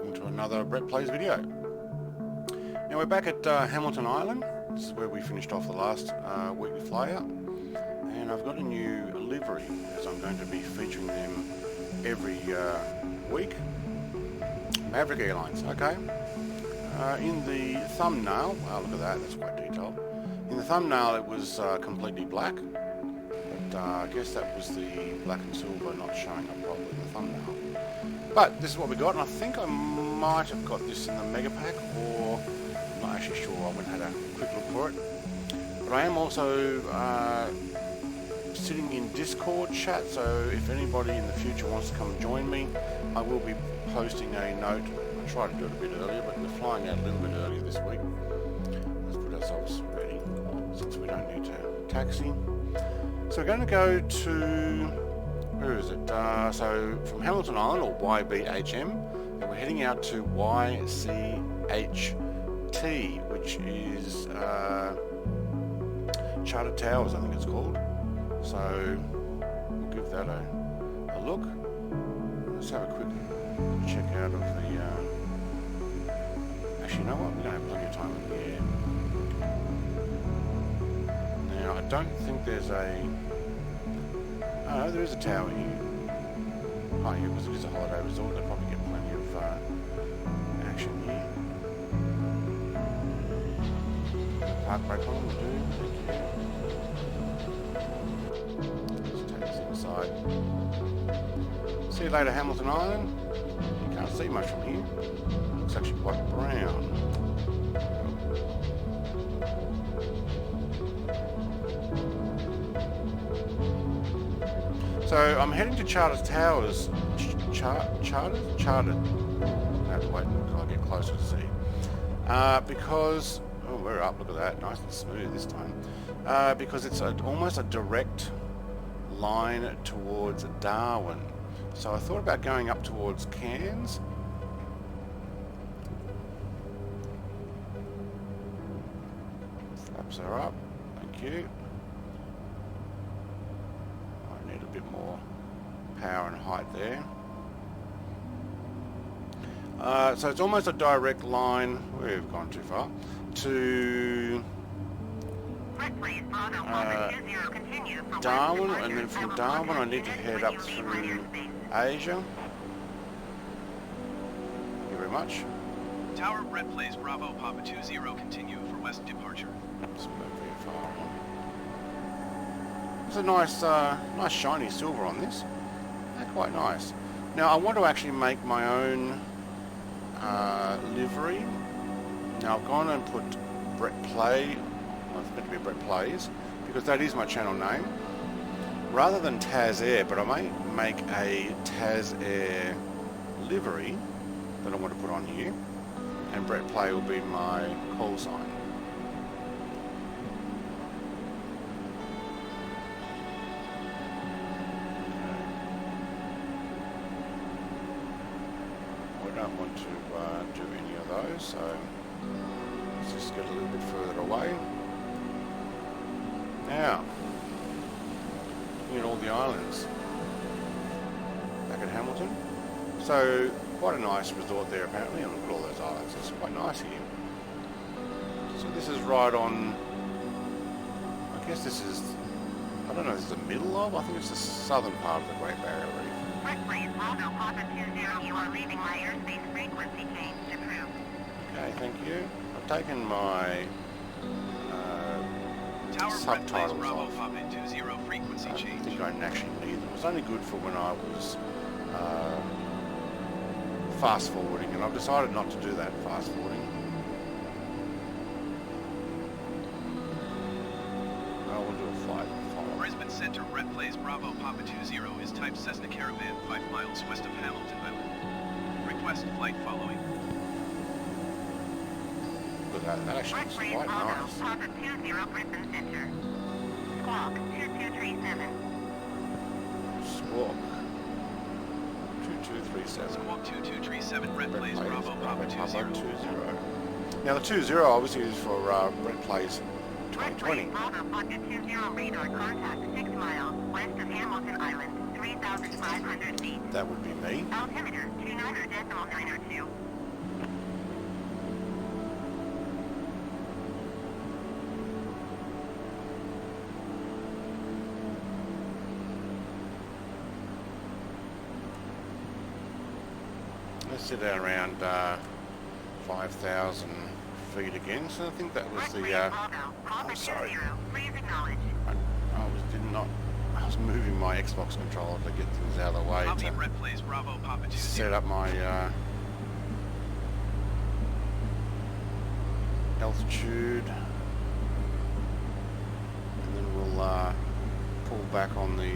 welcome to another Brett Plays video. Now we're back at Hamilton Island. This is where we finished off the last weekly flyout, and I've got a new livery as I'm going to be featuring them every week. Maverick Airlines, okay. In the thumbnail, look at that, that's quite detailed. In the thumbnail it was completely black, but I guess that was the black and silver not showing up properly in the thumbnail. But this is what we got, and I think I might have got this in the mega pack, or I'm not actually sure. I went and had a quick look for it. But I am also sitting in Discord chat, so if anybody in the future wants to come join me, I will be posting a note. I tried to do it a bit earlier, but we're flying out a little bit earlier this week. Let's put ourselves ready, since we don't need to taxi. So we're going to go to, where is it? So from Hamilton Island, or YBHM, and we're heading out to YCHT, which is Chartered Towers, I think it's called. So we'll give that a look. Let's have a quick check out of the... Actually, you know what? We don't have plenty of time in the air. Now, I don't think there's a... Oh, no, there is a tower here. Oh, yeah, because it is a holiday resort. They probably get plenty of action here. Park brake on, will do. Thank you. Let's take this inside. See you later, Hamilton Island. You can't see much from here. Looks actually quite brown. So I'm heading to Chartered Towers. Chartered? I have to wait until I get closer to see. Because, oh, we're up, look at that, nice and smooth this time. Because it's almost a direct line towards Darwin. So I thought about going up towards Cairns. Flaps are up, thank you. A bit more power and height there. So it's almost a direct line, we've gone too far, to Darwin, and then from Darwin I need to head up through Asia. Thank you very much. Tower Brett Plays Bravo Papa 20 continue for west departure. Let's move very far on. It's a nice, nice shiny silver on this. They're quite nice. Now I want to actually make my own livery. Now I've gone and put Brett Play. Well, it's meant to be Brett Plays because that is my channel name. Rather than Taz Air, but I may make a Taz Air livery that I want to put on here, and Brett Play will be my call sign. Don't want to do any of those, so let's just get a little bit further away. Now, looking at all the islands back at Hamilton. So, quite a nice resort there apparently, and look at all those islands, it's quite nice here. So this is right on, I guess this is, I don't know, this is the middle of, I think it's the southern part of the Great Barrier Reef. You are leaving my airspace frequency change approved. Okay, thank you. I've taken my subtitles off. I think I didn't actually need them. It was only good for when I was fast forwarding, and I've decided not to do that fast forwarding. I will do a flight follow. Brisbane Center Brett Plays Bravo Papa 20 is type Cessna Caravan 5 miles west of Hamilton Island. Request flight following. Look at that, that actually looks quite nice. Papa 20 Brisbane Center. Squawk 2237. Squawk 2237. Squawk 2237 Brett Plays Bravo Papa 20. Now the 20 obviously is for Brett Plays 2020. Bravo Papa 20 radar contact 6 miles west of Hamilton Island, 3,500 feet. That would be me. Altimeter 29.902. sit at around 5,000 feet again, so I think that was the, I'm sorry, I was moving my Xbox controller to get things out of the way Copy to Red Plays Bravo Papa 20. set up my altitude, and then we'll pull back on the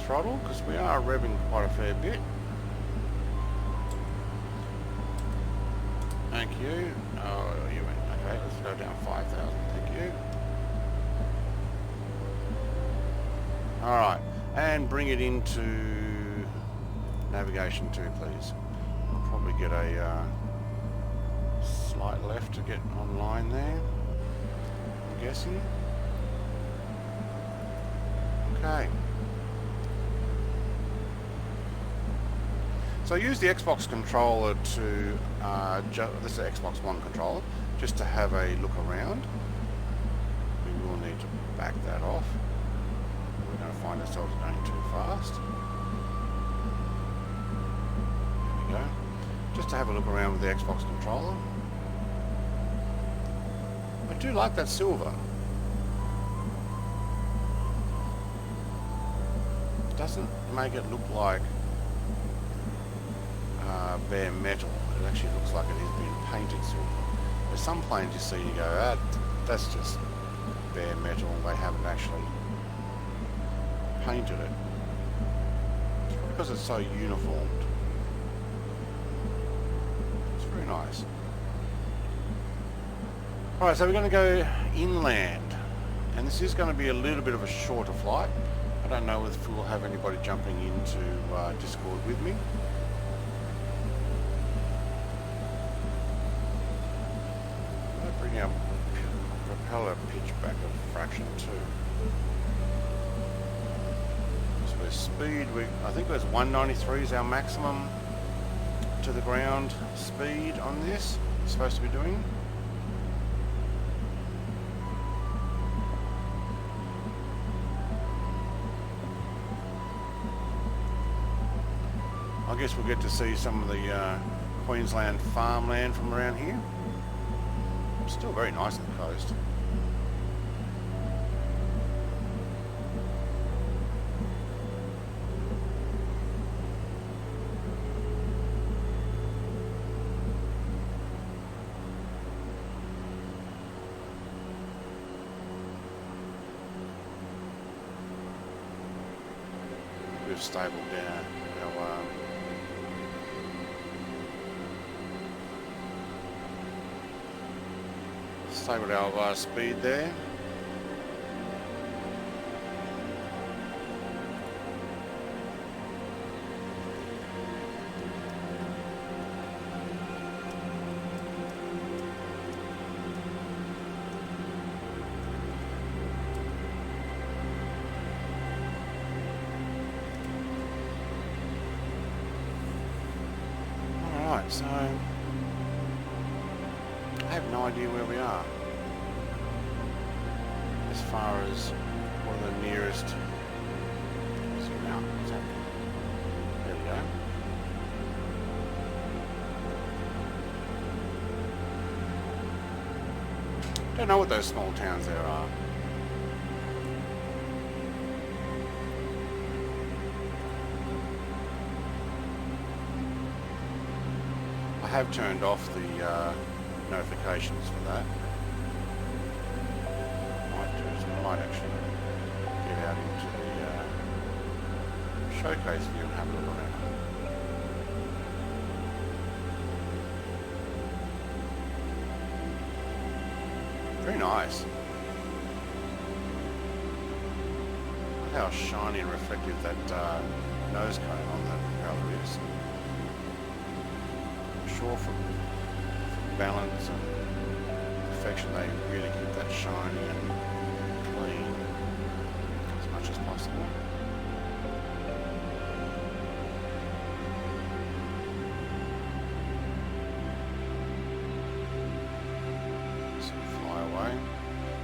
throttle because we are revving quite a fair bit. Thank you. Oh, you went. Okay, let's go down 5,000. Thank you. Alright, and bring it into navigation 2, please. I'll probably get a slight left to get online there, I'm guessing. Okay. So I use the Xbox controller to, this is the Xbox One controller, just to have a look around. We will need to back that off. We're going to find ourselves going too fast. There we go. Just to have a look around with the Xbox controller. I do like that silver. It doesn't make it look like bare metal. It actually looks like it is being painted silver. There's some planes you see and you go, ah, that's just bare metal. They haven't actually painted it. It's because it's so uniformed. It's very nice. Alright, so we're going to go inland, and this is going to be a little bit of a shorter flight. I don't know if we'll have anybody jumping into Discord with me. I'll bring our propeller pitch back a fraction too. So speed, I think it was 193 is our maximum to the ground speed on this. It's supposed to be doing. I guess we'll get to see some of the Queensland farmland from around here. It's still very nice on the coast. We've stabled down our stabled our speed there. Alright, so I have no idea where we are as far as what are the nearest. Zoom out. What's happening? There we go. Don't know what those small towns there are. I have turned off the notifications for that. I might actually get out into the showcase view and have a look around. Very nice. Look how shiny and reflective that nose cone on the propeller is. I'm sure from balance and perfection they really keep that shiny and clean as much as possible. So fly away.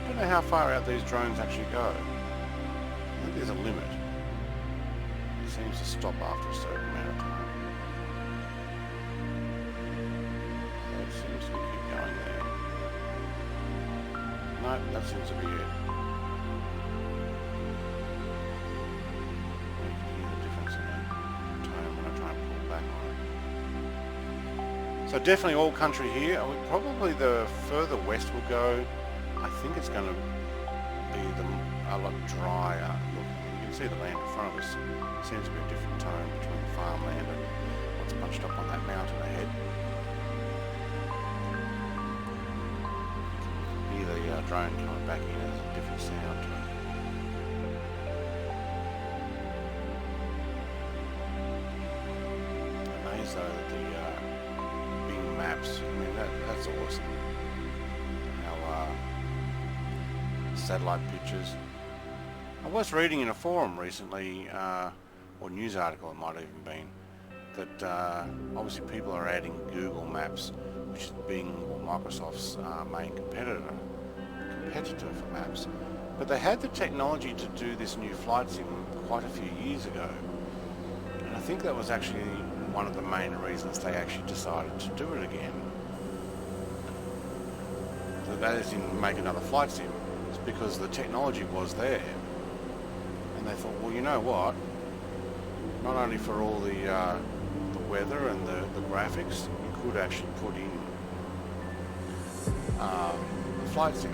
Don't know how far out these drones actually go. I think there's a limit. It seems to stop after a certain amount of time. seems to keep going there. No, that seems to be it. You can hear the difference in the tone when I try and pull back on it. So definitely all country here. Probably the further west we'll go, I think it's going to be a lot drier looking. You can see the land in front of us. It seems to be a different tone between farmland and what's bunched up on that mountain ahead. You can hear the drone coming back in as a different sound to it. Amazed though that the big maps, I mean that's awesome. How satellite pictures. I was reading in a forum recently, or news article it might have even been, that obviously people are adding Google Maps, which is being Microsoft's main competitor for maps. But they had the technology to do this new flight sim quite a few years ago. And I think that was actually one of the main reasons they actually decided to do it again. That is in make another flight sim. It's because the technology was there. And they thought, well, you know what? Not only for all the weather and the graphics, you could actually put in the flight sim.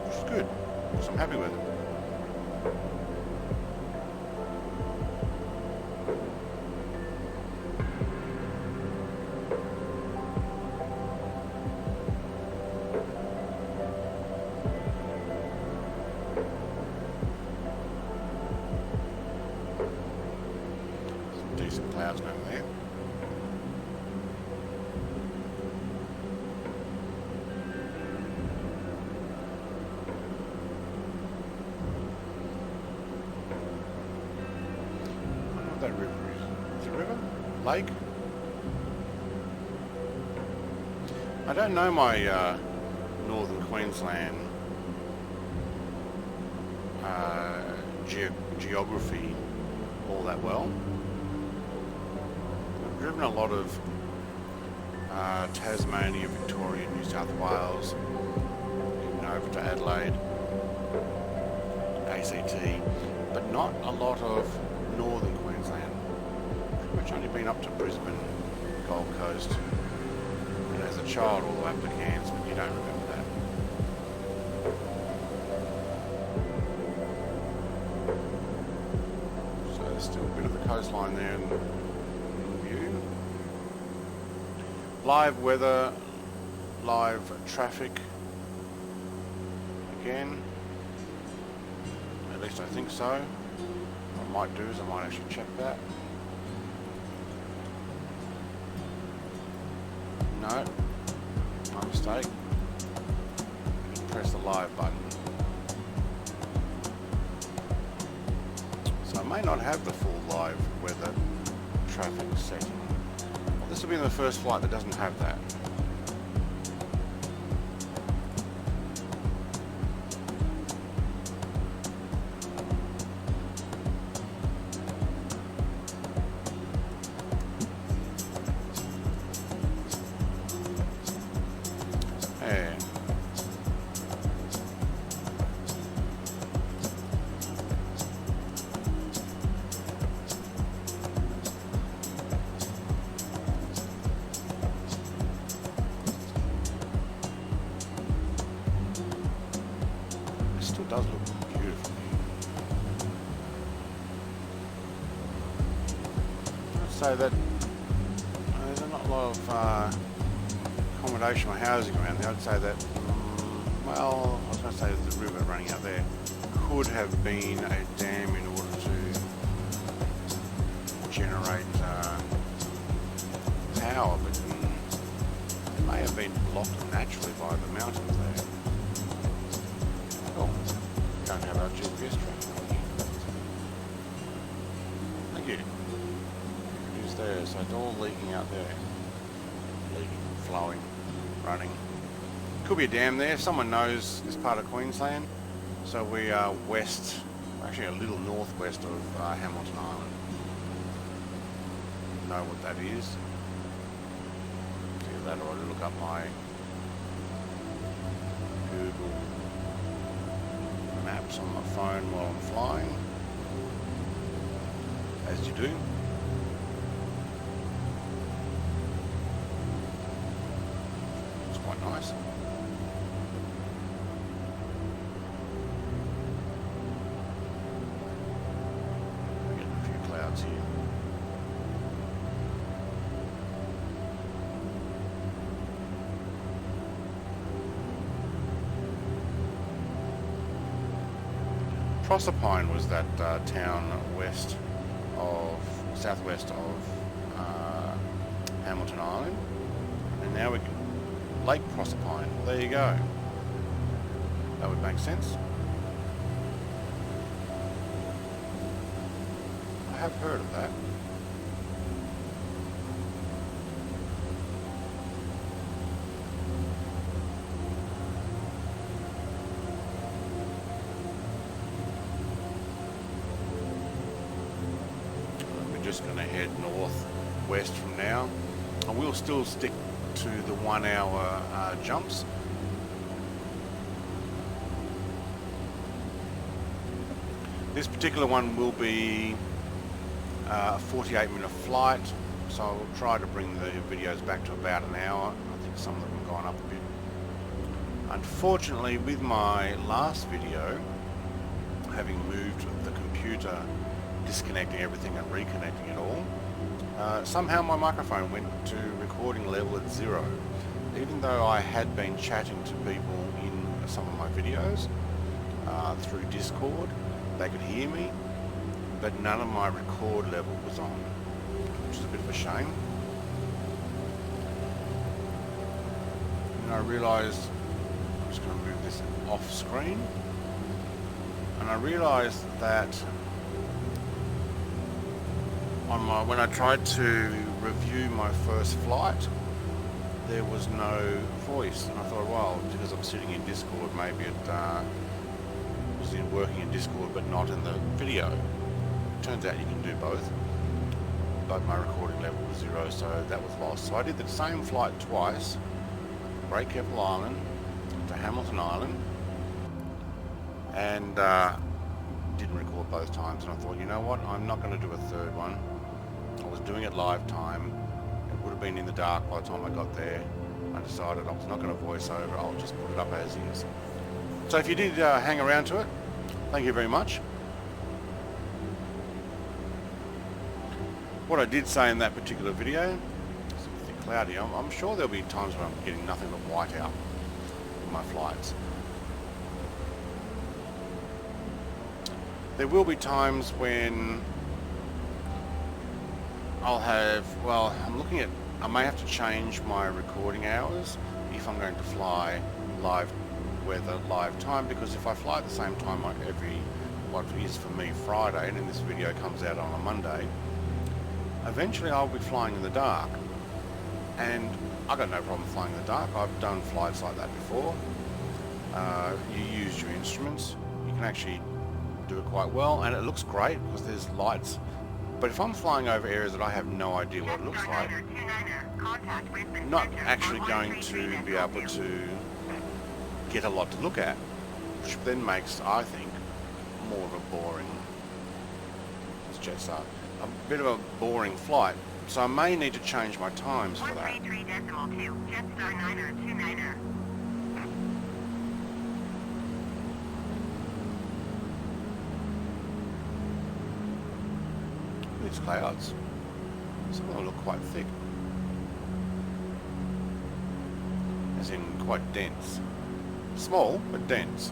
Which is good, because I'm happy with it. Decent clouds over there. I don't know what that river is. Is it a river? Lake? I don't know my northern Queensland geography all that well. I've driven a lot of Tasmania, Victoria, New South Wales, even over to Adelaide, ACT, but not a lot of northern Queensland. Pretty much only been up to Brisbane, Gold Coast, and as a child all the way up to Cairns, but you don't remember that. So there's still a bit of the coastline there in view. Live weather, live traffic again. At least I think so. What I might do is I might actually check that. No, my mistake. Just press the live button. So I may not have the full live weather traffic setting. Well, this will be the first flight that doesn't have that. Does look beautiful. I'd say that there's not a lot of accommodation or housing around there. I'd say that, well, I was going to say that the river running out there could have been a dam in order to generate power, but it may have been blocked naturally by the mountains there. Oh. Don't have our GPS tracking on here. Thank you. It is there, so it's all leaking out there. Leaking, flowing, running. Could be a dam there. If someone knows this part of Queensland, so we are west, actually a little northwest of Hamilton Island. know what that is. Either that or I look up my Google Maps on my phone while I'm flying, as you do. It's quite nice. We're getting a few clouds here. Proserpine was that town southwest of Hamilton Island, and now we can Lake Proserpine. There you go. That would make sense. I have heard of that. Just going to head northwest from now. I will still stick to the 1 hour jumps. This particular one will be a 48-minute flight, so I'll try to bring the videos back to about an hour. I think some of them have gone up a bit. Unfortunately, with my last video, having moved the computer, disconnecting everything and reconnecting it all, somehow my microphone went to recording level at 0. Even though I had been chatting to people in some of my videos through Discord, they could hear me, but none of my record level was on, which is a bit of a shame. And I realised, I'm just going to move this off screen, and I realised that when I tried to review my first flight, there was no voice, and I thought, well, because I'm sitting in Discord, maybe it was working in Discord but not in the video. Turns out you can do both, but my recording level was 0, so that was lost. So I did the same flight twice, Great Keppel Island to Hamilton Island, and didn't record both times. And I thought, you know what, I'm not going to do a third one. I was doing it live time. It would have been in the dark by the time I got there. I decided I was not going to voice over. I'll just put it up as is. So if you did hang around to it, thank you very much. What I did say in that particular video, it's a bit cloudy. I'm sure there'll be times when I'm getting nothing but white out in my flights. There will be times when I'll have, well, I may have to change my recording hours if I'm going to fly live weather, live time, because if I fly at the same time like what is for me Friday, and then this video comes out on a Monday, eventually I'll be flying in the dark. And I've got no problem flying in the dark. I've done flights like that before. You use your instruments. You can actually do it quite well, and it looks great because there's lights. But if I'm flying over areas that I have no idea what it looks like, I'm not actually going to be able to get a lot to look at, which then makes, I think, more of a boring, a bit of a boring flight. So I may need to change my times for that. These clouds, some of them look quite thick, as in quite dense. Small, but dense.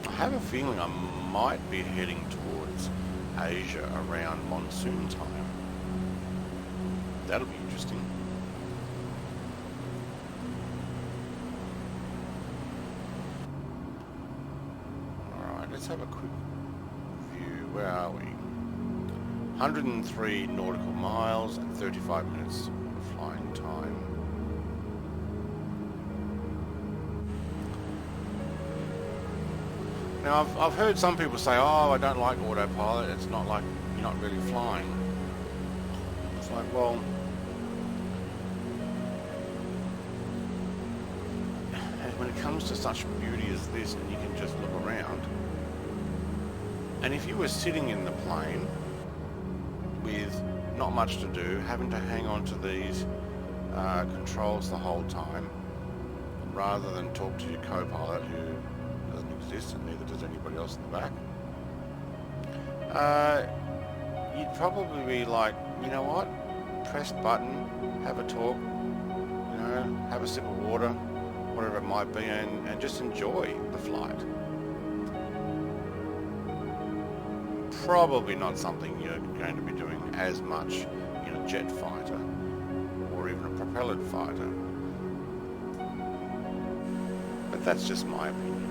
I have a feeling I might be heading towards Asia around monsoon time. That'll be interesting. Let's have a quick view. Where are we? 103 nautical miles and 35 minutes of flying time. Now I've heard some people say, oh, I don't like autopilot, it's not like you're not really flying. It's like, well, when it comes to such beauty as this, and you can just look around, and if you were sitting in the plane with not much to do, having to hang on to these controls the whole time, rather than talk to your co-pilot who doesn't exist and neither does anybody else in the back, you'd probably be like, you know what, press button, have a talk, you know, have a sip of water, whatever it might be, and just enjoy the flight. Probably not something you're going to be doing as much in a jet fighter or even a propellered fighter. But that's just my opinion.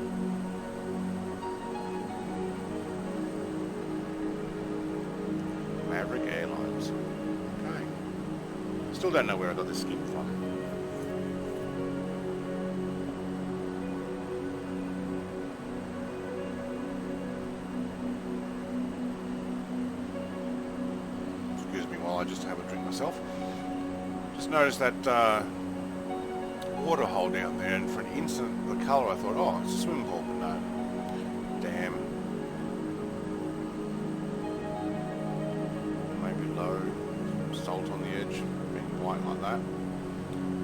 Maverick Airlines. Okay. Still don't know where I got this skin from. Excuse me while I just have a drink myself. Just noticed that water hole down there, and for an instant the colour I thought, oh, it's a swimming pool, but no. Damn. Maybe low, salt on the edge, being white like that.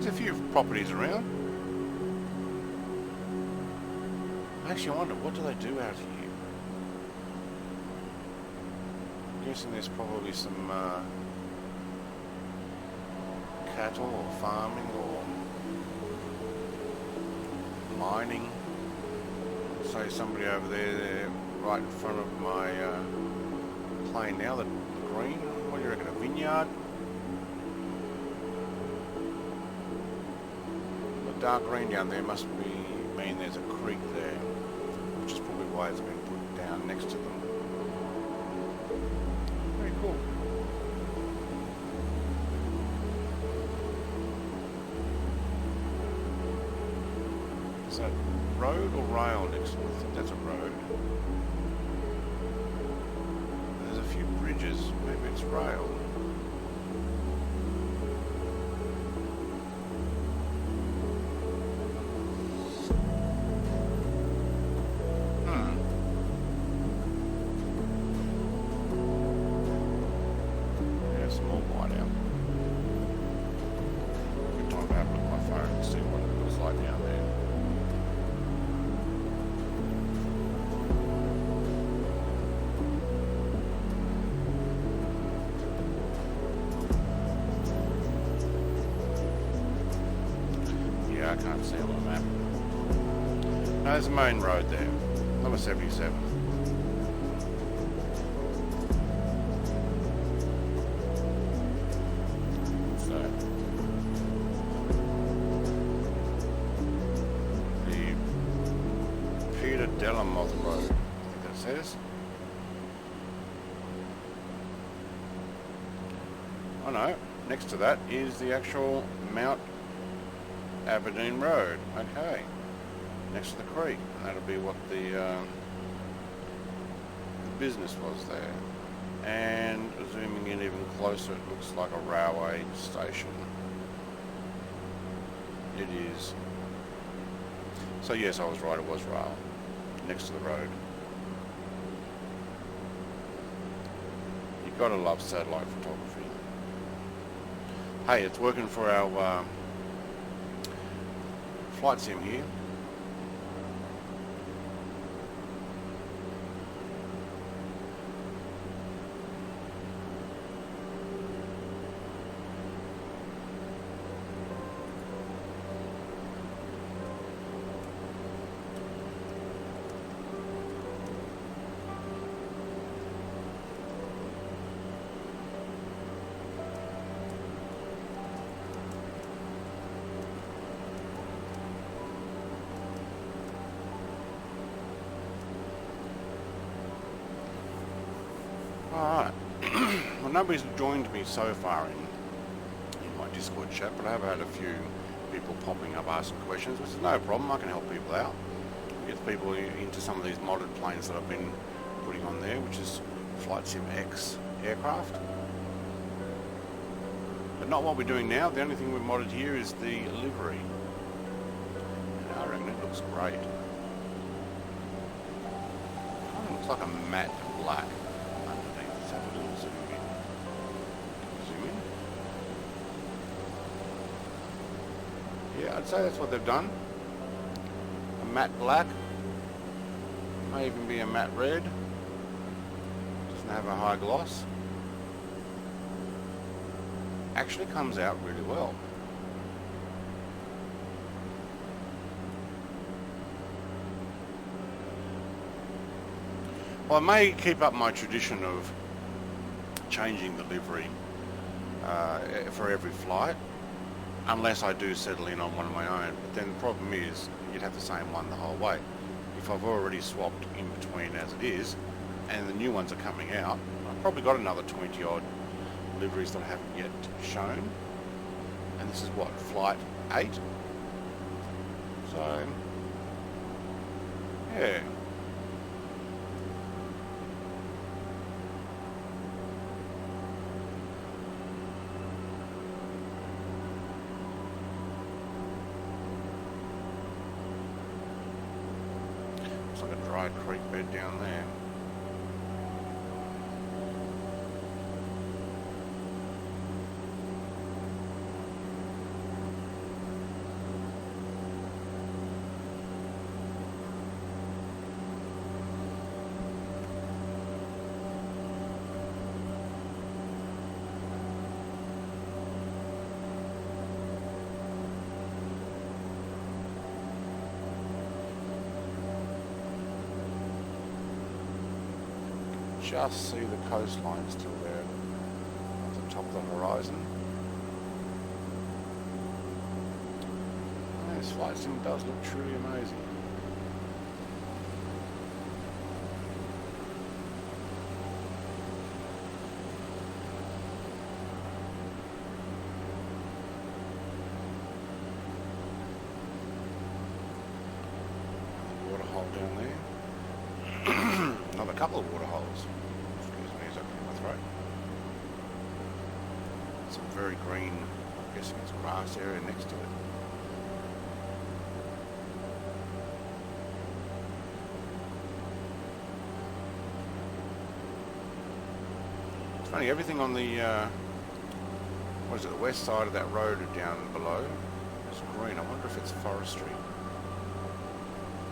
There's a few properties around. Makes you wonder, what do they do out here? I'm guessing there's probably some cattle or farming or mining. Say somebody over there right in front of my plane now, the green, what do you reckon, a vineyard? The dark green down there must mean there's a creek there, which is probably why it's been put down next to them. Very cool. Is that road or rail next to it? I think that's a road. There's a few bridges. Maybe it's rail. Yeah, some more white out. Good time to have a look at my phone and see what it looks like down there. I can't see on the map. No, there's a main road there. Number 77. So, the Peter Delamoth Road, I think that says. Oh no, next to that is the actual Mount Aberdeen Road. Okay, next to the creek, and that'll be what the business was there. And zooming in even closer, it looks like a railway station. It is. So yes, I was right, it was rail next to the road. You've got to love satellite photography. Hey, it's working for our flight sim here. Alright, well, nobody's joined me so far in my Discord chat, but I have had a few people popping up asking questions, which is no problem, I can help people out. Gets people into some of these modded planes that I've been putting on there, which is Flight Sim X aircraft. But not what we're doing now. The only thing we've modded here is the livery. And I reckon it looks great. Kind of looks like a matte black underneath. Let's have a little zoom in. Zoom in. Yeah, I'd say that's what they've done. A matte black. May even be a matte red. Doesn't have a high gloss. Actually comes out really well. Well, I may keep up my tradition of changing the livery for every flight, unless I do settle in on one of my own. But then the problem is, you'd have the same one the whole way. If I've already swapped in between as it is, and the new ones are coming out, I've probably got another 20 odd liveries that I haven't yet shown. And this is what, flight 8? So, yeah. Looks like a dry creek bed down there. Just see the coastline still there at the top of the horizon. And this flight sim does look truly amazing. Water hole down there. Another couple of water holes. Excuse me as I clear my throat. Some very green, I'm guessing it's grass area next to it. It's funny, everything on the, what is it, the west side of that road down below is green. I wonder if it's forestry.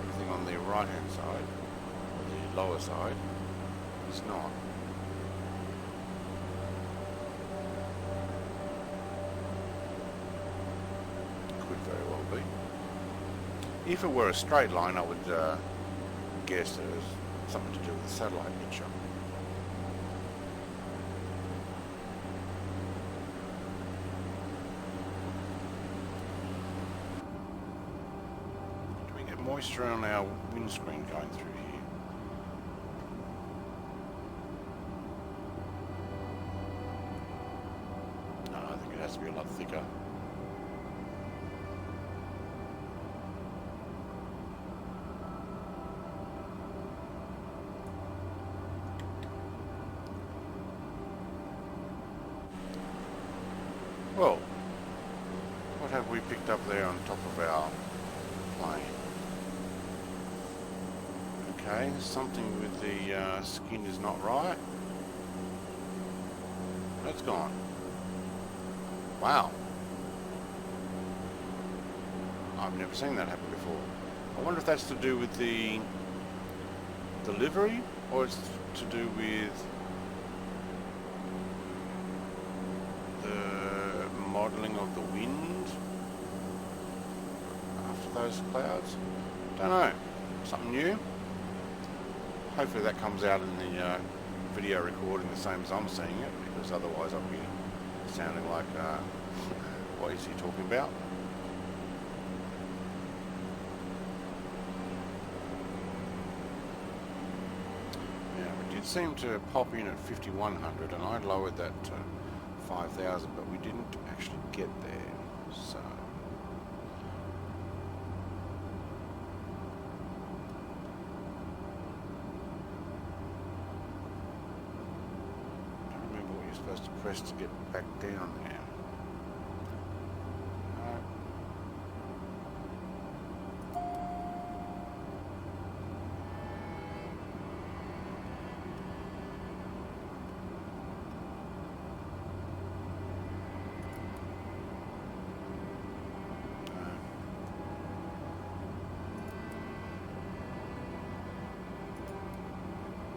Everything on the right hand side, lower side, is not. Could very well be. If it were a straight line, I would guess it was something to do with the satellite picture. Do we get moisture on our windscreen going through here? To be a lot thicker. Well, what have we picked up there on top of our plane? Okay, something with the skin is not right. That's gone. Wow. I've never seen that happen before. I wonder if that's to do with the livery, or it's to do with the modelling of the wind after those clouds. Don't know. Something new. Hopefully that comes out in the video recording the same as I'm seeing it, because otherwise I'll be sounding like, what is he talking about? Yeah, we did seem to pop in at 5100, and I lowered that to 5000, but we didn't actually get there, so press to get back down there? No.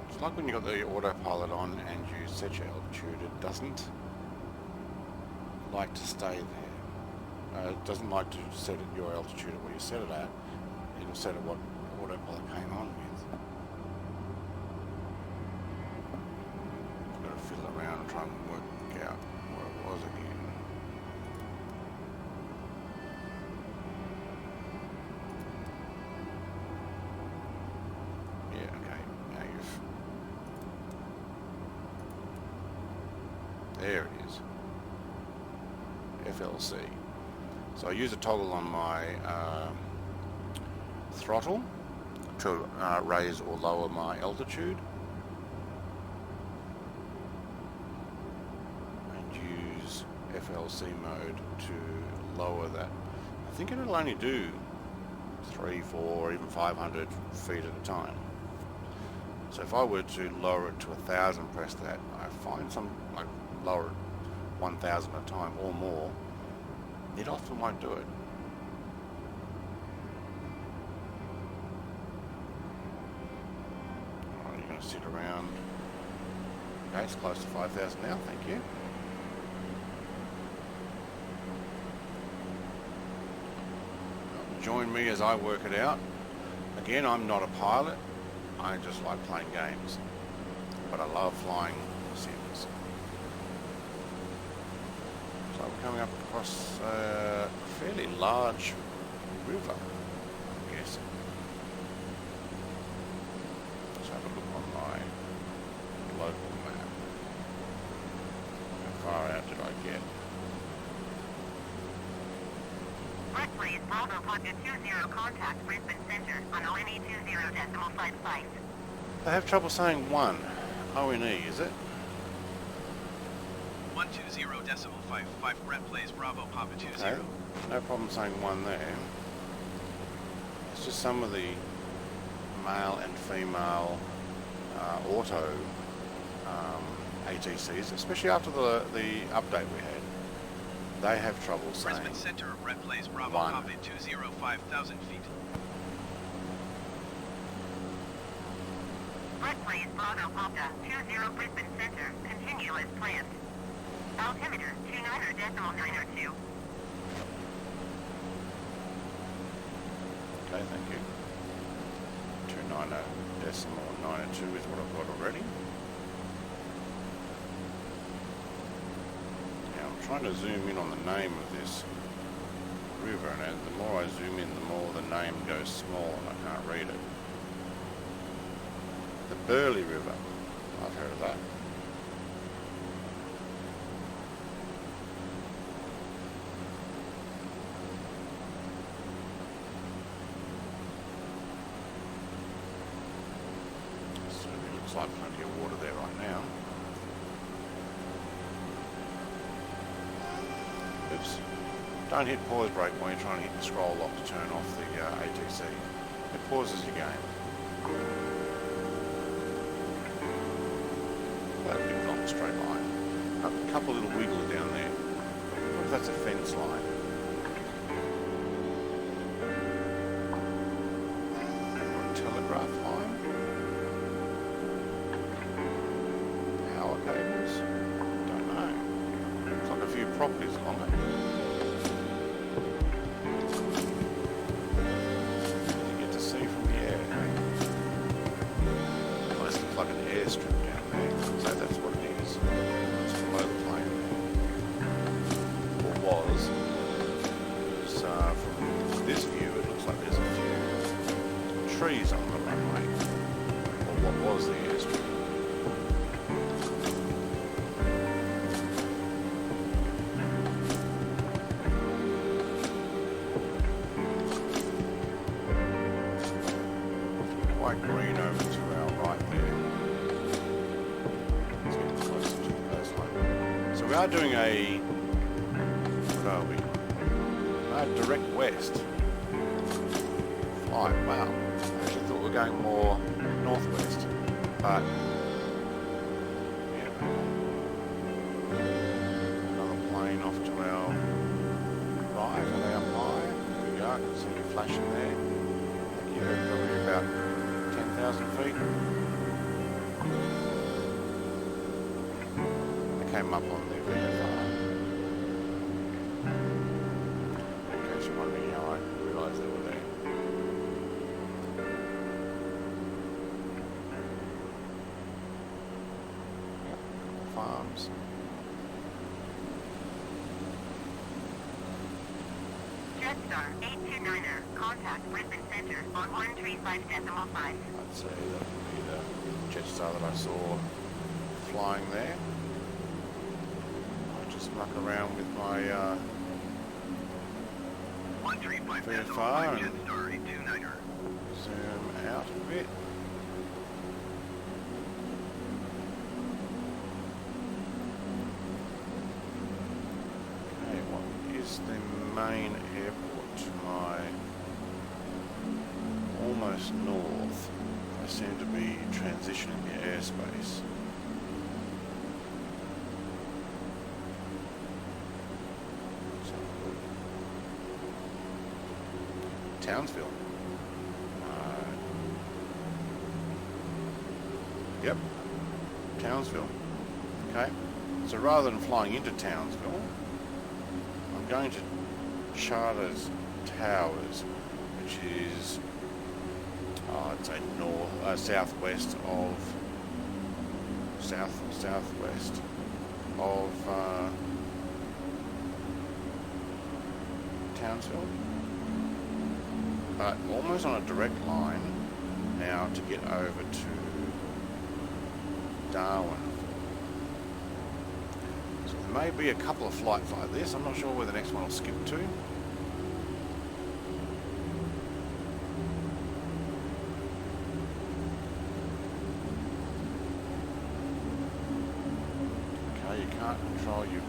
It's like when you got the autopilot on and you set your altitude, it doesn't like to stay there. It doesn't like to set at your altitude at what you set it at. It'll set at what autopilot came on with. Got to fiddle around and try and work out where it was again. There it is. FLC. So I use a toggle on my throttle to raise or lower my altitude, and use FLC mode to lower that. I think it'll only do 3, 4, even 500 feet at a time. So if I were to lower it to 1,000, press that, I find some, like, lower it 1,000 at a time or more, it often won't do it. Alright, you're going to sit around. Okay, it's close to 5,000 now, thank you. Join me as I work it out. Again, I'm not a pilot. I just like playing games, but I love flying sims. So we're coming up across a fairly large river, I'm guessing. Let's have a look on my local map. How far out did I get? Please, Bravo Pocket 20, contact Brisbane Centre on ONE 20.55. I have trouble saying 1. ONE, is it? 120.55. Brent plays Bravo Papa 20. Okay, no problem saying 1 there. It's just some of the male and female auto ATCs, especially after the update we had. They have trouble saying Brisbane Centre, Brent plays Bravo 1. Papa 205,000 feet. Brent plays Bravo Papa 20 Brisbane Centre, continue as planned. Altimeter 29.902. Okay, thank you. 290.902 is what I've got already. Now I'm trying to zoom in on the name of this river, and the more I zoom in, the more the name goes small and I can't read it. The Burley River. I've heard of that. Certainly looks like plenty of water there right now. Oops. Don't hit pause brake while you're trying to hit the scroll lock to turn off the ATC. It pauses your game. That big long straight line. A couple of little wiggles down there. What if that's a fence line? Or a telegraph line? Power cables? Don't know. Looks like a few properties along it. You get to see from the air. Well, this looks like an airstrip down there. So that's what it is. It's below the plane there. Or was. Because from this view it looks like there's a few trees on the runway. Or what was the airstrip. Quite green over to our right there. Let's get closer to the coastline. So are doing a, what are we? Direct west flight. Wow. I actually thought we were going more northwest, but yeah. Another plane off to our right. Are they up high? There we go. I can see you flashing there. Yeah, probably about 10,000 feet. They came up on the VFR. In case you're wondering how I realised they were there. Yep, farms. Jetstar 829er, contact Brisbane Centre on 135.5. I'd say that would be the Jetstar that I saw flying there. I'll just muck around with my VFR and Jetstar 829er. zoom out a bit. Okay, what is the main airport to my almost north? I seem to be transitioning the airspace. Townsville. Yep, Townsville. Okay, so rather than flying into Townsville, I'm going to Charters Towers, which is, I'd say southwest of Townsville. But almost on a direct line now to get over to Darwin. So there may be a couple of flights like this. I'm not sure where the next one will skip to. Okay, you can't control your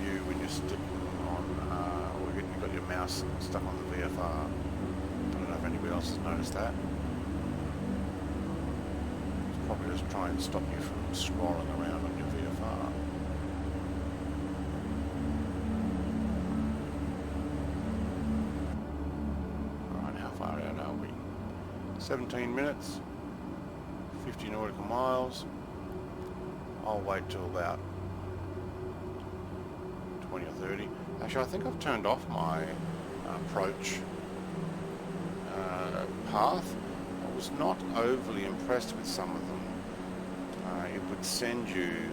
view when you're sticking on, or you've got your mouse stuck on the VFR. I don't know if anybody else has noticed that. It's probably just try and stop you from scrolling around on your VFR. Alright, how far out are we? 17 minutes, 50 nautical miles. I'll wait till about 20 or 30. Actually, I think I've turned off my approach path. I was not overly impressed with some of them. It would send you...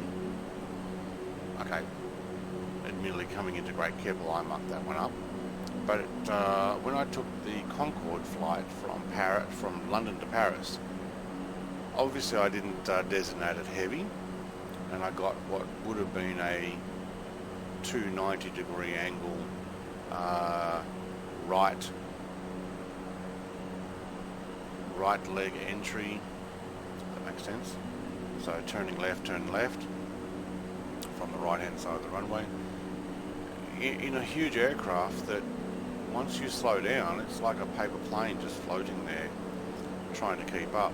Okay, admittedly coming into Great Keppel, I mucked that one up. But when I took the Concorde flight from London to Paris, obviously I didn't designate it heavy, and I got what would have been a 290-degree angle right leg entry, if that makes sense. So turning left from the right hand side of the runway. In a huge aircraft that once you slow down, it's like a paper plane just floating there trying to keep up.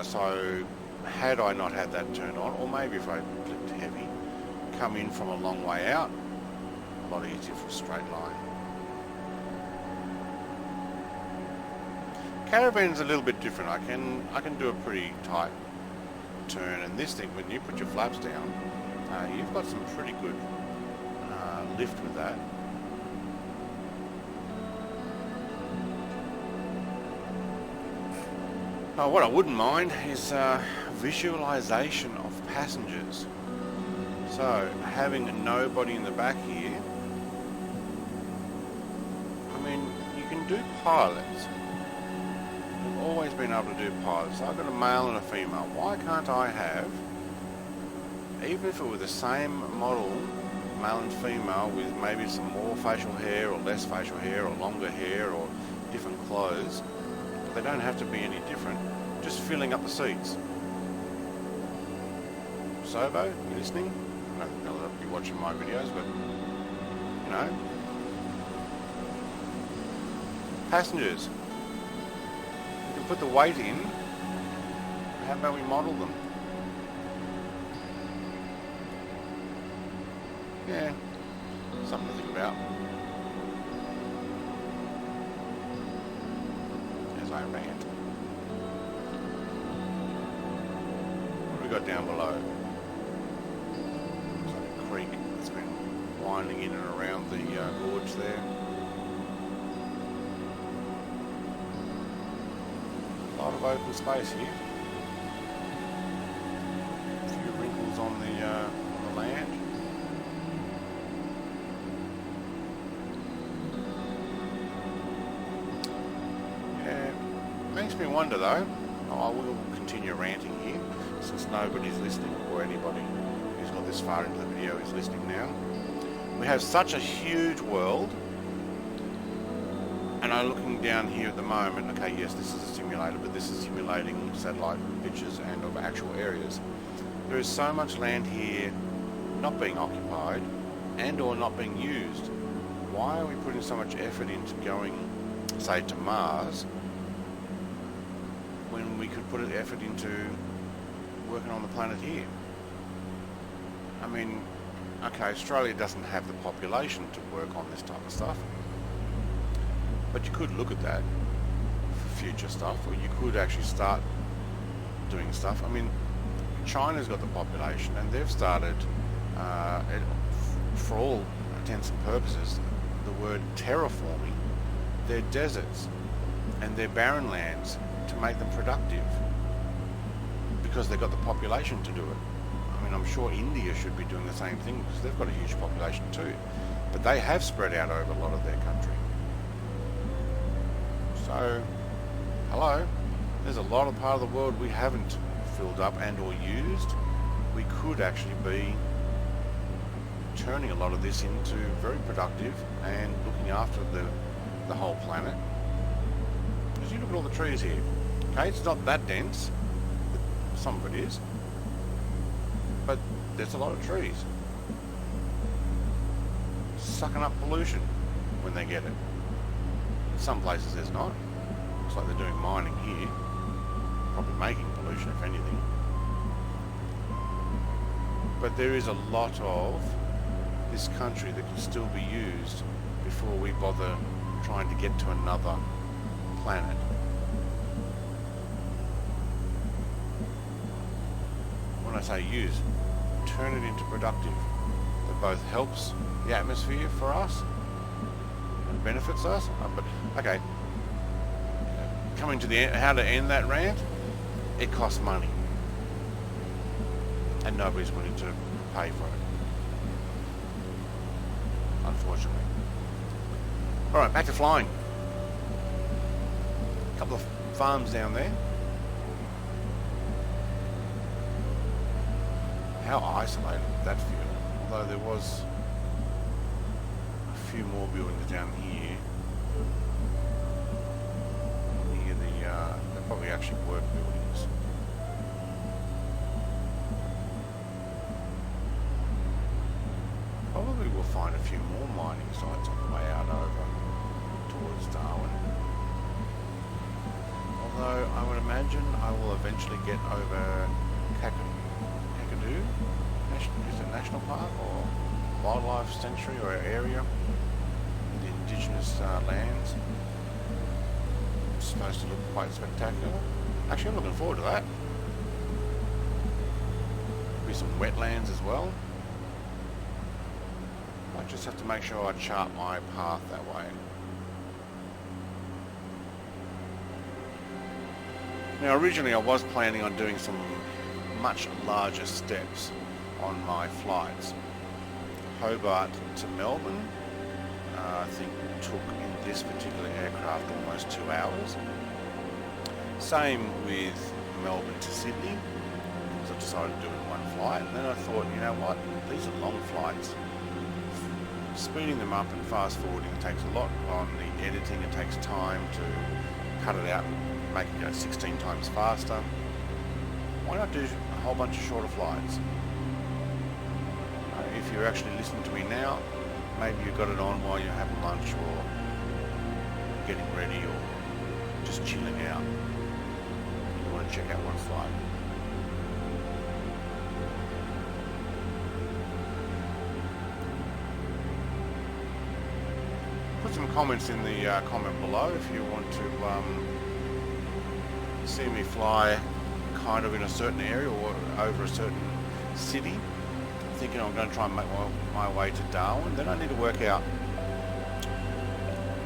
So had I not had that turned on, or maybe if I clicked heavy, come in from a long way out, a lot easier for a straight line. Caravan's a little bit different. I can do a pretty tight turn, and this thing, when you put your flaps down, you've got some pretty good lift with that. What I wouldn't mind is visualization of passengers. So having nobody in the back here, I mean, you can do pilots. I've always been able to do pilots. So I've got a male and a female. Why can't I have, even if it were the same model, male and female, with maybe some more facial hair or less facial hair or longer hair or different clothes, but they don't have to be any different, just filling up the seats. Kosovo, if you're listening. I don't know if you're watching my videos, but, you know. Passengers. You can put the weight in. How about we model them? Yeah, something to think about. As I rant. What do we got down below? Looks like a creek that's been winding in and around the gorge there. A lot of open space here. A few wrinkles on the land. Makes me wonder though. I will continue ranting here since nobody's listening, or anybody who's got this far into the video is listening now. We have such a huge world, and I'm looking down here at the moment. Okay, yes, this is a simulator, but this is simulating satellite pictures and of actual areas. There is so much land here not being occupied and or not being used. Why are we putting so much effort into going, say, to Mars, when we could put an effort into working on the planet here? I mean, okay, Australia doesn't have the population to work on this type of stuff, but you could look at that for future stuff, or you could actually start doing stuff. I mean, China's got the population, and they've started, for all intents and purposes, the word terraforming their deserts and their barren lands to make them productive, because they've got the population to do it. I mean, I'm sure India should be doing the same thing because they've got a huge population too, but they have spread out over a lot of their country. So, hello, there's a lot of part of the world we haven't filled up and or used. We could actually be turning a lot of this into very productive and looking after the whole planet. Because you look at all the trees here. Okay, it's not that dense, some of it is, but there's a lot of trees sucking up pollution when they get it. Some places there's not. Looks like they're doing mining here, probably making pollution if anything. But there is a lot of this country that can still be used before we bother trying to get to another planet. When I say use, turn it into productive. That both helps the atmosphere for us and benefits us. But okay, coming to the end, how to end that rant, it costs money, and nobody's willing to pay for it, unfortunately. All right, back to flying. A couple of farms down there. How isolated would that feel? Although there was a few more buildings down here. Near they probably actually work buildings. Probably we'll find a few more mining sites on the way out over towards Darwin. Although I would imagine I will eventually get over Kakadu. Is it National Park or Wildlife Sanctuary or area in the indigenous lands? It's supposed to look quite spectacular. Actually, I'm looking forward to that. There'll be some wetlands as well. I just have to make sure I chart my path that way. Now, originally I was planning on doing some much larger steps on my flights. Hobart to Melbourne, I think took in this particular aircraft almost 2 hours. Same with Melbourne to Sydney, because I decided to do it in one flight. And then I thought, you know what, these are long flights. Speeding them up and fast forwarding takes a lot on the editing. It takes time to cut it out and make it go 16 times faster. Why not do a whole bunch of shorter flights? if you're actually listening to me now, maybe you got it on while you're having lunch or getting ready or just chilling out. You want to check out what it's like. Put some comments in the comment below if you want to see me fly kind of in a certain area or over a certain city. I'm thinking I'm going to try and make my way to Darwin. Then I need to work out,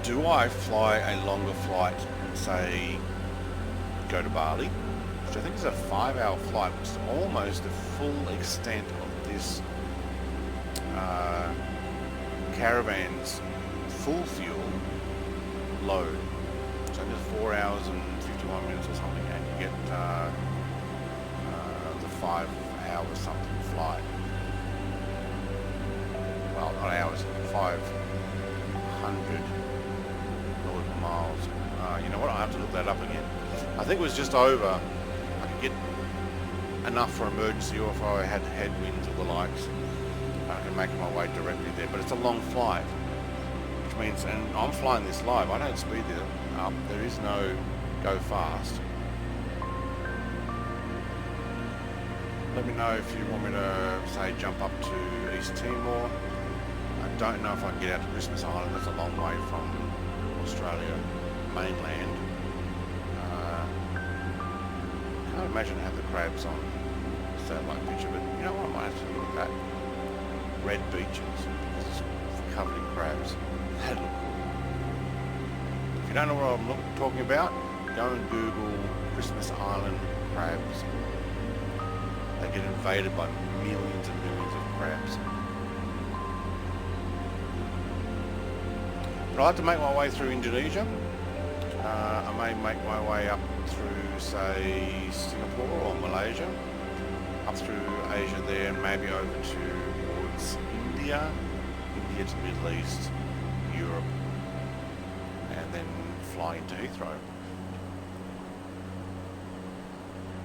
do I fly a longer flight, say go to Bali, which I think is a 5-hour flight, which is almost the full extent of this caravan's full fuel load. So just 4 hours and 51 minutes or something, and you get the 5 hours something flight. Well, not hours, 500 nautical miles. You know what? I have to look that up again. I think it was just over. I could get enough for emergency, or if I had headwinds or the likes, I can make my way directly there. But it's a long flight, which means, and I'm flying this live. I don't speed it up. There is no go fast. Let me know if you want me to, say, jump up to East Timor. I don't know if I can get out to Christmas Island. That's a long way from Australia mainland. Can't imagine how the crabs on the satellite picture, but you know what, I might have to look at that. Red beaches, it's covered in crabs. That'd look cool. If you don't know what I'm talking about, go and Google Christmas Island crabs. They get invaded by millions and millions of crabs. But I'd like to make my way through Indonesia. I may make my way up through, say, Singapore or Malaysia, up through Asia there, and maybe over towards India to the Middle East, Europe, and then fly into Heathrow,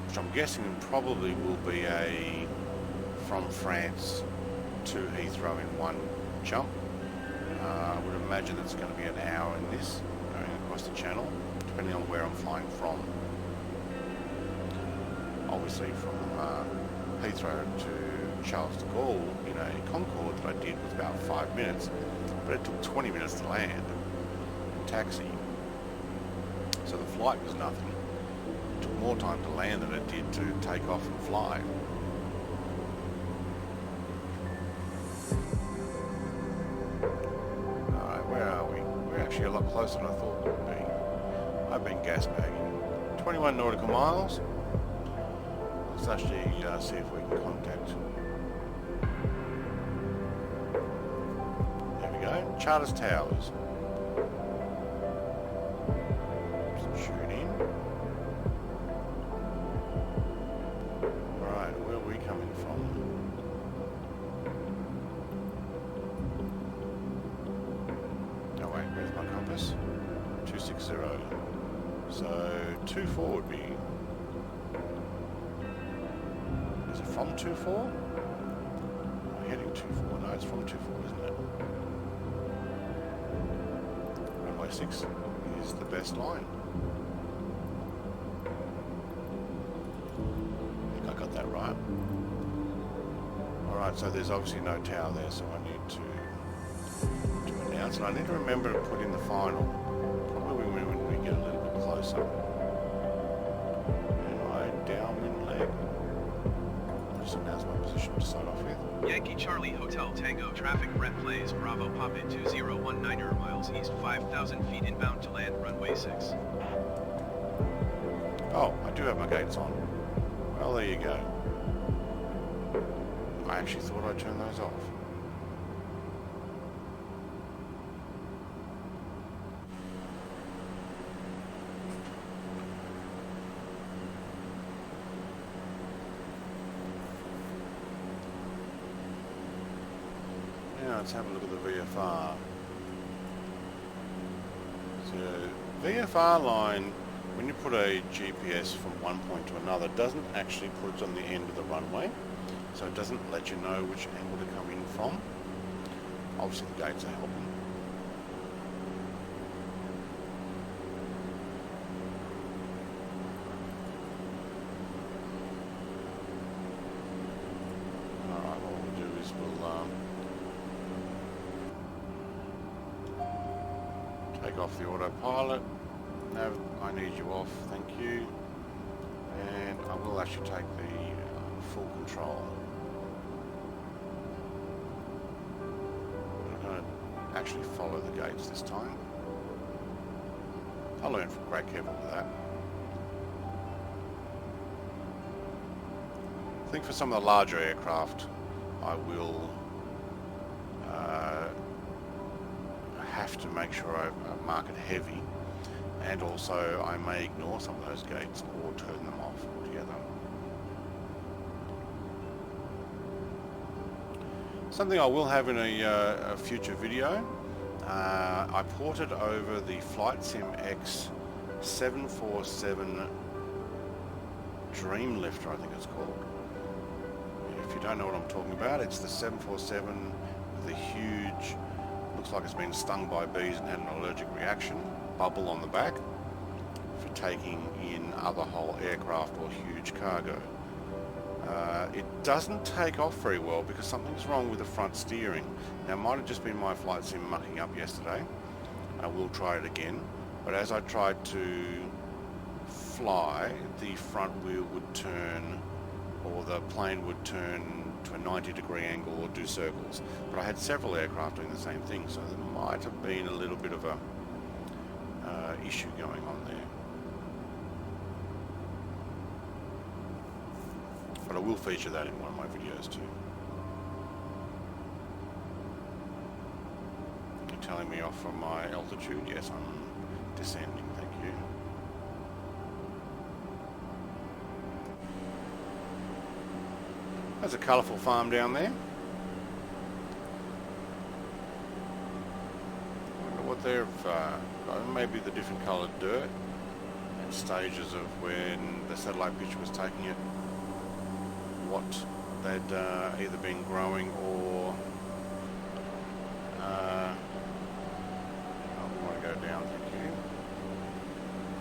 which I'm guessing probably will be a from France to Heathrow in one jump. I would imagine it's going to be an hour in this, going across the channel, depending on where I'm flying from. Obviously from Heathrow to Charles de Gaulle in a Concorde that I did was about 5 minutes, but it took 20 minutes to land in taxi. So the flight was nothing. It took more time to land than it did to take off and fly. Actually a lot closer than I thought it would be. I've been gas bagging. 21 nautical miles. Let's actually see if we can contact. There we go. Charters Towers. Just tune in. Right, where are we coming from? Where's my compass? 260. So 24 would be. Is it from 24? Am I heading 24? No, it's from 24, isn't it? Runway 6 is the best line. I think I got that right. Alright, so there's obviously no tower there, so I need to announce, and I need to remember to put in the final, probably when we get a little bit closer. And my downwind leg. I'll just announce my position to start off with. Yankee Charlie Hotel Tango traffic red plays Bravo Papa 2019 miles east 5,000 feet inbound to land runway 6. Oh, I do have my gates on. Well, there you go. I actually thought I'd turn those off. Let's have a look at the VFR. So VFR line, when you put a GPS from one point to another, doesn't actually put it on the end of the runway. so it doesn't let you know which angle to come in from. Obviously the gates are helping. Alright, what we'll do is we'll take off the autopilot. Nav, I need you off, thank you. And I will actually take the full control. I'm going to actually follow the gates this time. I learned from Grand Caravan with that. I think for some of the larger aircraft, I will have to make sure I mark it heavy, and also I may ignore some of those gates or turn them off altogether. Something I will have in a future video, I ported over the Flight Sim X 747 Dream Lifter, I think it's called. If you don't know what I'm talking about, it's the 747 with a huge, looks like it's been stung by bees and had an allergic reaction, bubble on the back for taking in other whole aircraft or huge cargo. It doesn't take off very well because something's wrong with the front steering. Now it might have just been my flight sim mucking up yesterday. I will try it again, but as I tried to fly, the front wheel would turn, or the plane would turn to a 90-degree angle or do circles. But I had several aircraft doing the same thing, so there might have been a little bit of a issue going on there. But I will feature that in one of my videos too. You're telling me off from my altitude? Yes, I'm descending, thank you. There's a colourful farm down there. I wonder what they've maybe the different coloured dirt and stages of when the satellite picture was taking it, what they'd either been growing or I want to go down, thank you.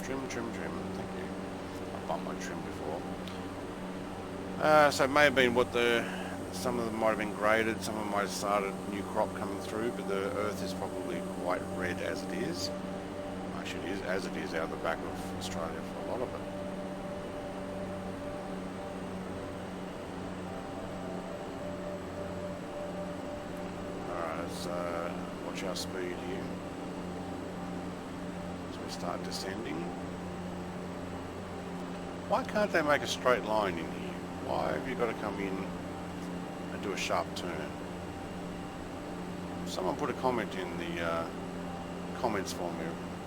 Trim, thank you. I bumped my trim before. So it may have been what some of them might have been graded, some of them might have started new crop coming through, but the earth is probably quite red as it is. Actually it is as it is out of the back of Australia for a lot of it. Alright, let's watch our speed here. So we start descending. Why can't they make a straight line in here? Why have you got to come in and do a sharp turn? Someone put a comment in the comments for me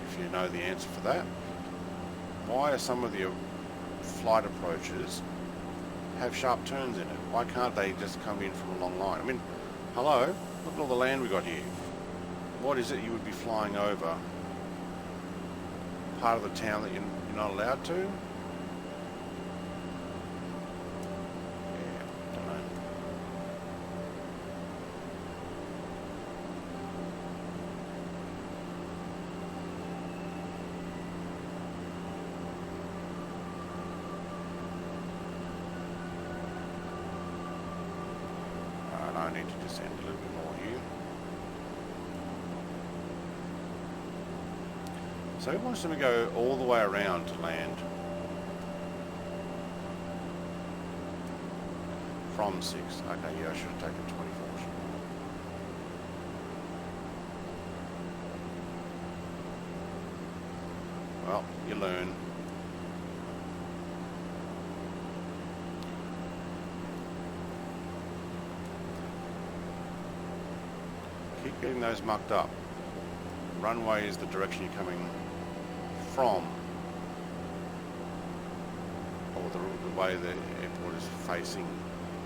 if you know the answer for that. Why are some of the flight approaches have sharp turns in it? Why can't they just come in from a long line? I mean, hello, look at all the land we got here. What is it you would be flying over? Part of the town that you're not allowed to? I need to descend a little bit more here. So it wants them to go all the way around to land. From 6. Okay, yeah, I should have taken 24. Well, you learn. Keep getting those mucked up. Runway is the direction you're coming from, or the way the airport is facing.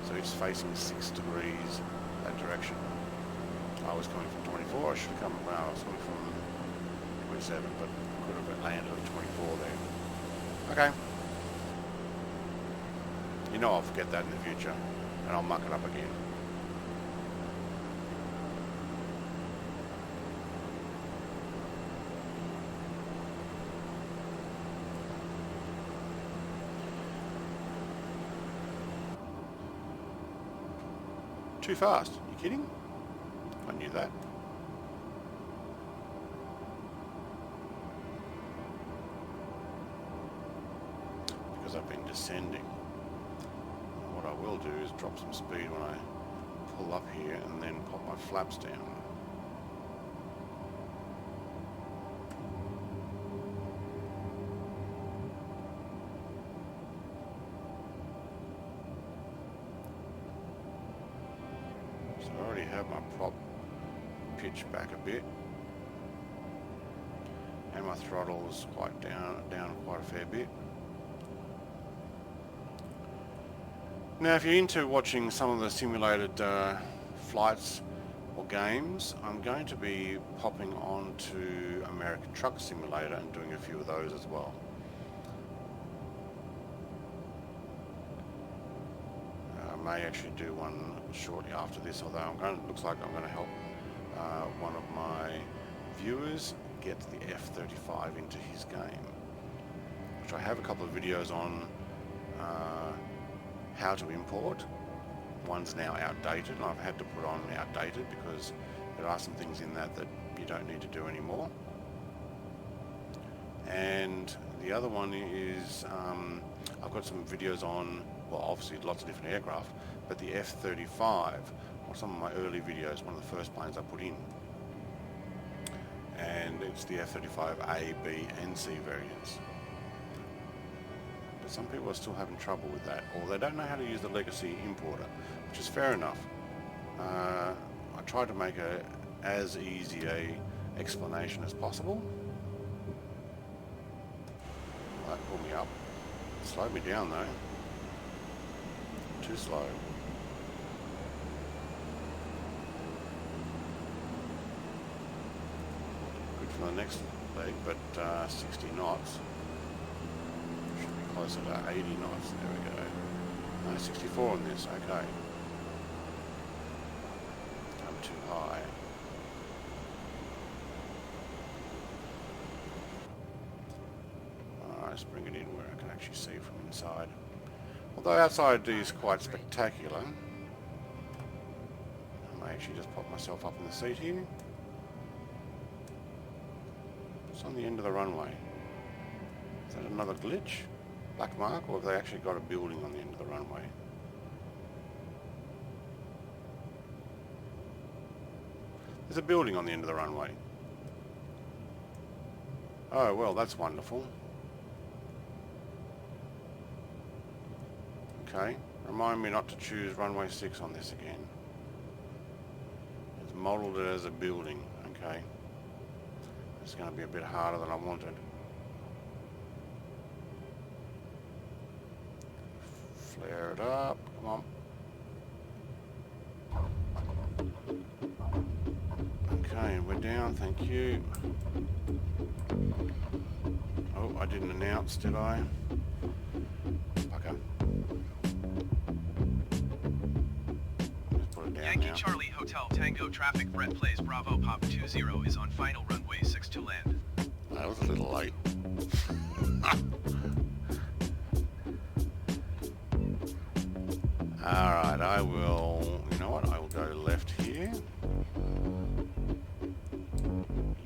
So it's facing 6 degrees that direction. I was coming from 24. I should have come. Well, I was coming from 27, but could have landed at 24 there. Okay. You know I'll forget that in the future. and I'll muck it up again. Too fast. You kidding? I knew that. Because I've been descending. What I will do is drop some speed when I pull up here and then pop my flaps down. I already have my prop pitched back a bit, and my throttle is quite down quite a fair bit. Now, if you're into watching some of the simulated flights or games, I'm going to be popping on to American Truck Simulator and doing a few of those as well. May actually do one shortly after this, although looks like I'm going to help one of my viewers get the F-35 into his game, which I have a couple of videos on how to import. One's now outdated, and I've had to put on outdated because there are some things in that you don't need to do anymore. And the other one is I've got some videos on, well, obviously lots of different aircraft, but the F-35, or some of my early videos, one of the first planes I put in. And it's the F-35 A, B and C variants. But some people are still having trouble with that, or they don't know how to use the legacy importer, which is fair enough. I tried to make as easy a explanation as possible. Well, that pulled me up. Slowed me down though. Too slow. Good for the next leg, but 60 knots. Should be closer to 80 knots. There we go. No, 64 on this. Okay. I'm too high. Let's bring it in where I can actually see from inside. Although outside is quite spectacular. I may actually just pop myself up in the seat here. It's on the end of the runway. Is that another glitch? Black mark? Or have they actually got a building on the end of the runway? There's a building on the end of the runway. Oh, well, that's wonderful. Okay, remind me not to choose runway 6 on this again. It's modelled it as a building, okay. It's going to be a bit harder than I wanted. Flare it up, come on. Okay, we're down, thank you. Oh, I didn't announce, did I? Bugger. Yankee Charlie Hotel Tango traffic Brett plays Bravo Pop 20 is on final runway 6 to land. That was a little late. Alright, I will, you know what, I will go left here.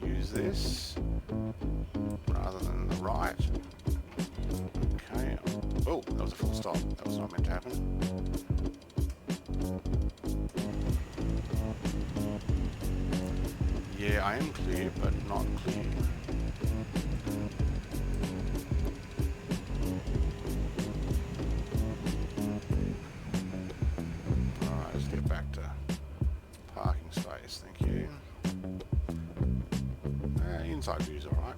Use this rather than the right. Okay. Oh, that was a full stop. That was not meant to happen. Yeah, I am clear, but not clear. Alright, let's get back to parking space, thank you. Inside view's alright.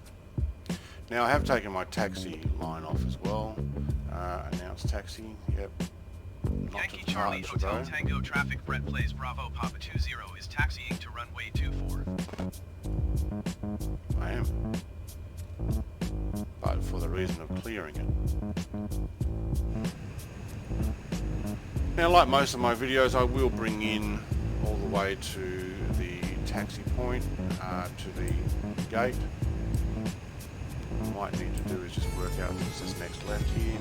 Now I have taken my taxi line off as well. Announced taxi, yep. Not Yankee Charlie Hotel Tango traffic Brett plays Bravo Papa 20 is taxiing to runway 24. I am. But for the reason of clearing it. Now, like most of my videos, I will bring in all the way to the taxi point, to the gate. What I might need to do is just work out this next left here.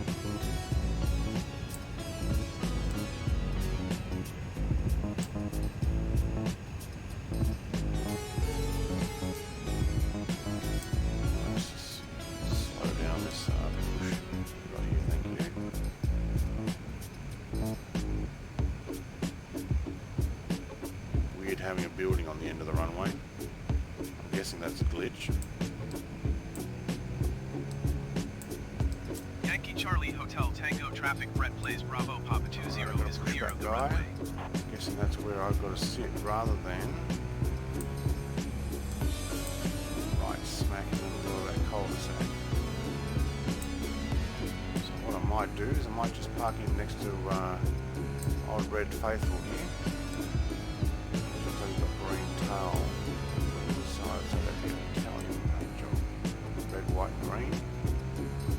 Having a building on the end of the runway. I'm guessing that's a glitch. Yankee Charlie Hotel Tango traffic Brett plays Bravo Papa 20 is clear of the guy. runway. I'm guessing that's where I've got to sit rather than right smack in the middle of that cul-de-sac. So what I might do is I might just park in next to old Red Faithful here. Towel on the side, so that'd be an Italian paint job. Red, white, and green,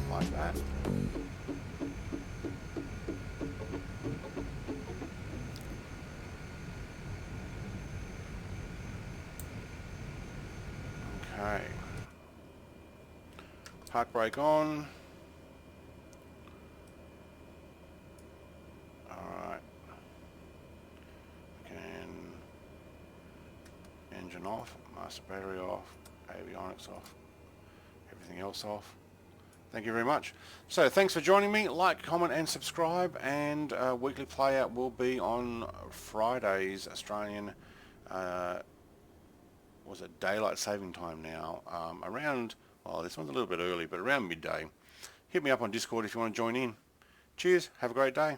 like that. Okay. Park brake on. Engine off, master battery off, avionics off, everything else off. Thank you very much. So thanks for joining me. Like, comment and subscribe, and weekly play out will be on Fridays Australian was it daylight saving time now, around, well, this one's a little bit early, but around midday. Hit me up on Discord if you want to join in. Cheers, have a great day.